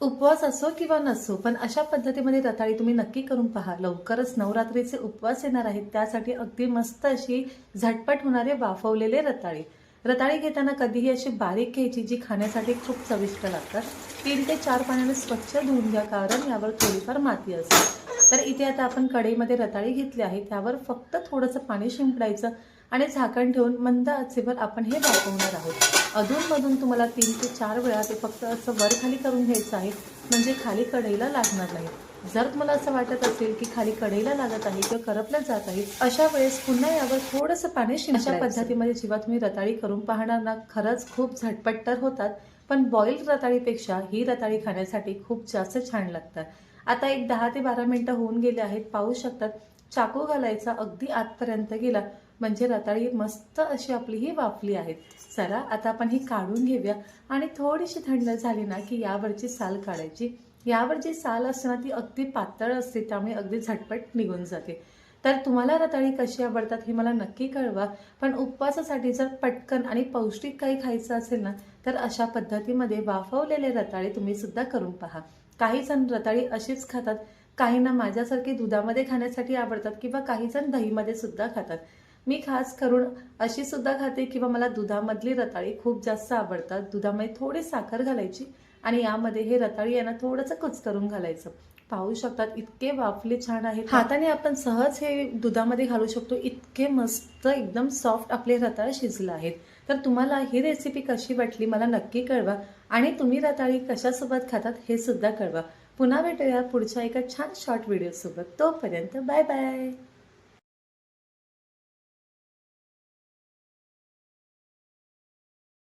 उपवास असो किंवा नसो, पण अशा पद्धतीमध्ये रताळी तुम्ही नक्की करून पहा. लवकरच नवरात्रीचे उपवास येणार आहेत, त्यासाठी अगदी मस्त अशी झटपट होणारे वाफवलेले रताळी. रताळी घेताना कधीही अशी बारीक घ्यायची, जी खाण्यासाठी खूप चविष्ट लागतात. 3 ते 4 पाण्याने स्वच्छ धुवून घ्या, कारण यावर थोडीफार माती असते. तर इथे आता आपण कढईमध्ये रताळी घेतली आहे, त्यावर फक्त थोडंसं पाणी शिंपडायचं आणि झाकण ठेवून मंद आचेवर आपण हे वाफवणार आहोत. अधूनमधून तुम्हाला 3 ते 4 वेळा ते फक्त असं वर खाली करून घ्यायचं आहे, म्हणजे खाली कढईला लागणार नाही. जर तुम्हाला असं वाटत असेल की खाली कढईला लागत आहे किंवा करपलं जात आहे, अशा वेळेस पुन्हा यावर थोडंसं पाणी शिंपडायचं. अशा पद्धतीमध्ये जेव्हा तुम्ही रताळी करून पाहणार ना, खरंच खूप झटपट तर होतात, पण बॉईल रताळीपेक्षा ही रताळी खाण्यासाठी खूप जास्त छान लागतात. आता एक 10 ते 12 मिनिटं होऊन गेले आहेत. पाहू शकतात, चाकू घालायचा अगदी आतपर्यंत गेला, म्हणजे रताळी मस्त अशी आपली ही वाफली आहेत. चला आता आपण ही काढून घेऊया आणि थोडीशी थंड झाली ना की यावरची साल काढायची. यावर जी साल असते ना ती अगदी पातळ असते, त्यामुळे अगदी झटपट निघून जाते. तर तुम्हाला रताळी कशी आवडतात हे मला नक्की कळवा. पण उपवासासाठी जर पटकन आणि पौष्टिक काही खायचं असेल ना, तर अशा पद्धतीमध्ये वाफवलेले रताळे तुम्ही सुद्धा करून पहा. काही जण रताळी अशीच खातात, काहींना माझ्यासारखे दुधामध्ये खाण्यासाठी आवडतात किंवा काही जण दहीमध्ये सुद्धा खातात. मी खास करून अशी सुद्धा खाते किंवा मला दुधामधली रताळी खूप जास्त आवडतात. दुधामध्ये थोडी साखर घालायची आणि यामध्ये हे रताळी यांना थोडंसं कुचकरून घालायचं. पाहू शकतात इतके वाफले छान आहेत. हाताने आपण सहज हे दुधामध्ये घालू शकतो, इतके मस्त एकदम सॉफ्ट आपले रताळ शिजले आहेत. तर तुम्हाला ही रेसिपी कशी वाटली मला नक्की कळवा आणि तुम्ही रताळी कशासोबत खातात हे सुद्धा कळवा. पुन्हा भेटूया पुढच्या एका छान शॉर्ट व्हिडिओ सोबत. तोपर्यंत बाय बाय.